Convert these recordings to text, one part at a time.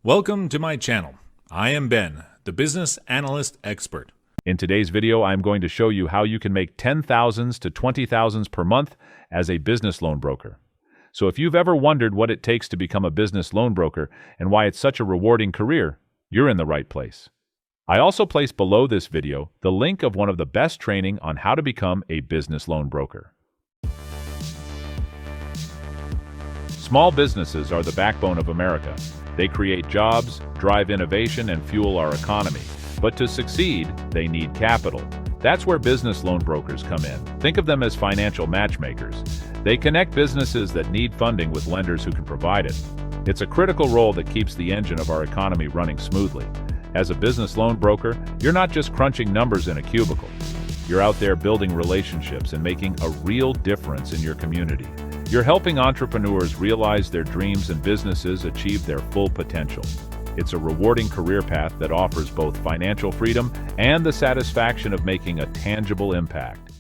Welcome to my channel. I am Ben, the business analyst expert. In today's video, I'm going to show you how you can make $10,000s to $20,000s per month as a business loan broker. So if you've ever wondered what it takes to become a business loan broker and why it's such a rewarding career, you're in the right place. I also place below this video the link of one of the best training on how to become a business loan broker. Small businesses are the backbone of America. They create jobs, drive innovation, and fuel our economy. But to succeed, they need capital. That's where business loan brokers come in. Think of them as financial matchmakers. They connect businesses that need funding with lenders who can provide it. It's a critical role that keeps the engine of our economy running smoothly. As a business loan broker, you're not just crunching numbers in a cubicle. You're out there building relationships and making a real difference in your community. You're helping entrepreneurs realize their dreams and businesses achieve their full potential. It's a rewarding career path that offers both financial freedom and the satisfaction of making a tangible impact.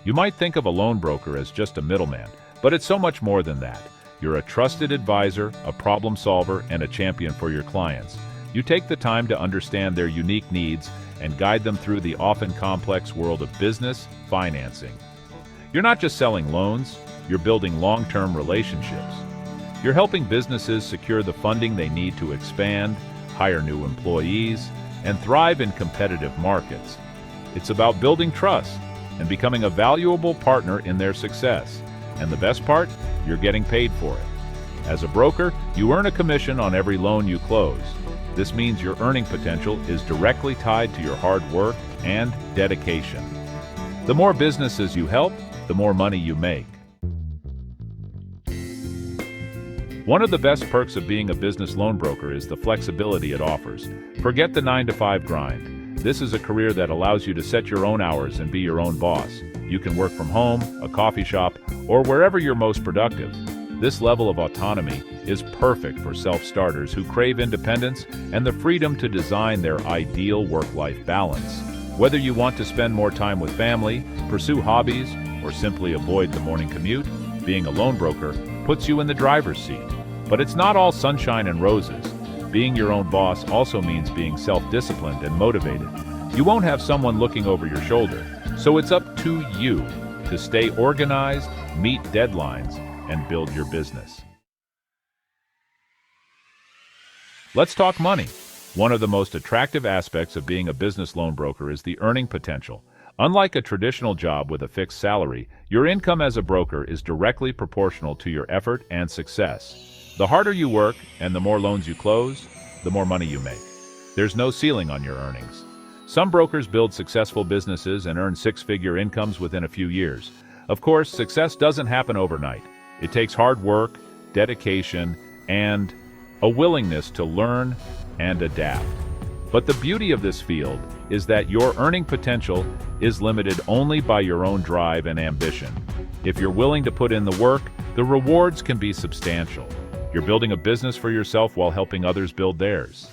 You might think of a loan broker as just a middleman, but it's so much more than that. You're a trusted advisor, a problem solver, and a champion for your clients. You take the time to understand their unique needs and guide them through the often complex world of business financing. You're not just selling loans, you're building long-term relationships. You're helping businesses secure the funding they need to expand, hire new employees, and thrive in competitive markets. It's about building trust and becoming a valuable partner in their success. And the best part? You're getting paid for it. As a broker, you earn a commission on every loan you close. This means your earning potential is directly tied to your hard work and dedication. The more businesses you help, the more money you make. One of the best perks of being a business loan broker is the flexibility it offers. Forget the 9-to-5 grind. This is a career that allows you to set your own hours and be your own boss. You can work from home, a coffee shop, or wherever you're most productive. This level of autonomy is perfect for self-starters who crave independence and the freedom to design their ideal work-life balance. Whether you want to spend more time with family, pursue hobbies, or simply avoid the morning commute, being a loan broker puts you in the driver's seat. But it's not all sunshine and roses. Being your own boss also means being self-disciplined and motivated. You won't have someone looking over your shoulder, so it's up to you to stay organized, meet deadlines, and build your business. Let's talk money. One of the most attractive aspects of being a business loan broker is the earning potential. Unlike a traditional job with a fixed salary, your income as a broker is directly proportional to your effort and success. The harder you work and the more loans you close, the more money you make. There's no ceiling on your earnings. Some brokers build successful businesses and earn six-figure incomes within a few years. Of course, success doesn't happen overnight. It takes hard work, dedication, and a willingness to learn and adapt. But the beauty of this field is that your earning potential is limited only by your own drive and ambition. If you're willing to put in the work, the rewards can be substantial. You're building a business for yourself while helping others build theirs.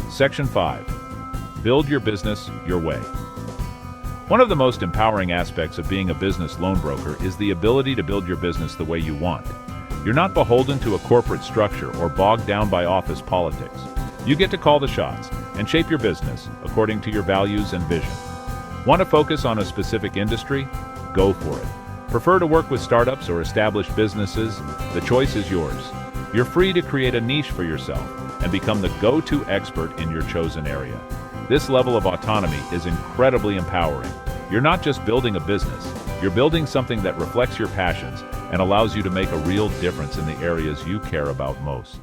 Section 5. Build your business your way. One of the most empowering aspects of being a business loan broker is the ability to build your business the way you want. You're not beholden to a corporate structure or bogged down by office politics. You get to call the shots and shape your business according to your values and vision. Want to focus on a specific industry? Go for it. Prefer to work with startups or established businesses? The choice is yours. You're free to create a niche for yourself and become the go-to expert in your chosen area. This level of autonomy is incredibly empowering. You're not just building a business, you're building something that reflects your passions and allows you to make a real difference in the areas you care about most.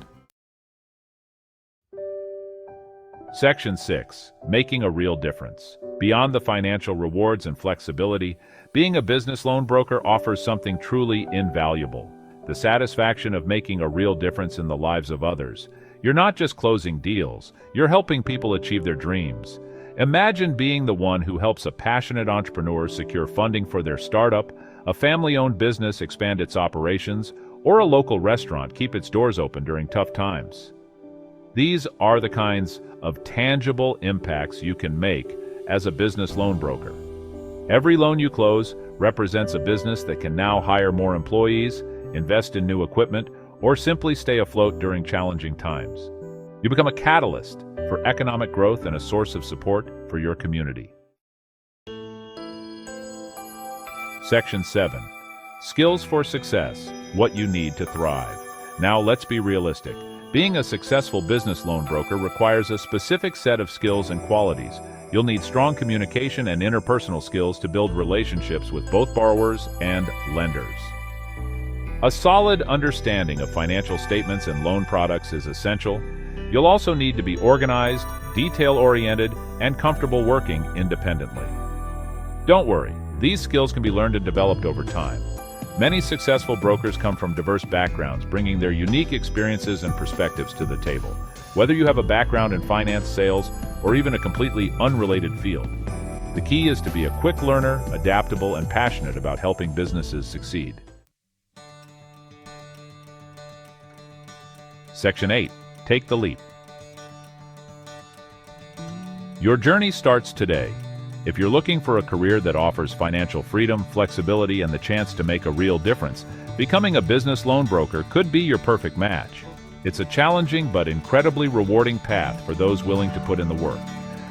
Section 6. Making a real difference. Beyond the financial rewards and flexibility, being a business loan broker offers something truly invaluable: the satisfaction of making a real difference in the lives of others. You're not just closing deals, you're helping people achieve their dreams. Imagine being the one who helps a passionate entrepreneur secure funding for their startup, a family-owned business expand its operations, or a local restaurant keep its doors open during tough times. These are the kinds of tangible impacts you can make as a business loan broker. Every loan you close represents a business that can now hire more employees, invest in new equipment, or simply stay afloat during challenging times. You become a catalyst for economic growth and a source of support for your community. Section 7. Skills for success. What you need to thrive. Now let's be realistic. Being a successful business loan broker requires a specific set of skills and qualities. You'll need strong communication and interpersonal skills to build relationships with both borrowers and lenders. A solid understanding of financial statements and loan products is essential. You'll also need to be organized, detail-oriented, and comfortable working independently. Don't worry, these skills can be learned and developed over time. Many successful brokers come from diverse backgrounds, bringing their unique experiences and perspectives to the table. Whether you have a background in finance, sales, or even a completely unrelated field, the key is to be a quick learner, adaptable, and passionate about helping businesses succeed. Section 8. Take the leap. Your journey starts today. If you're looking for a career that offers financial freedom, flexibility, and the chance to make a real difference, becoming a business loan broker could be your perfect match. It's a challenging but incredibly rewarding path for those willing to put in the work.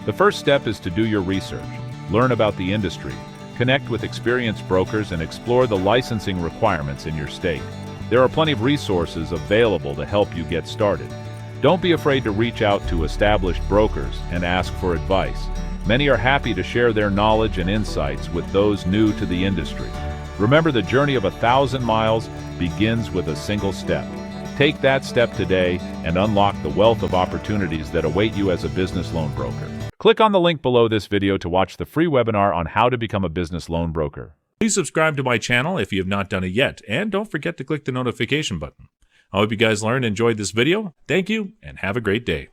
The first step is to do your research, learn about the industry, connect with experienced brokers, and explore the licensing requirements in your state. There are plenty of resources available to help you get started. Don't be afraid to reach out to established brokers and ask for advice. Many are happy to share their knowledge and insights with those new to the industry. Remember, the journey of 1,000 miles begins with a single step. Take that step today and unlock the wealth of opportunities that await you as a business loan broker. Click on the link below this video to watch the free webinar on how to become a business loan broker. Please subscribe to my channel if you have not done it yet, and don't forget to click the notification button. I hope you guys learned and enjoyed this video. Thank you, and have a great day.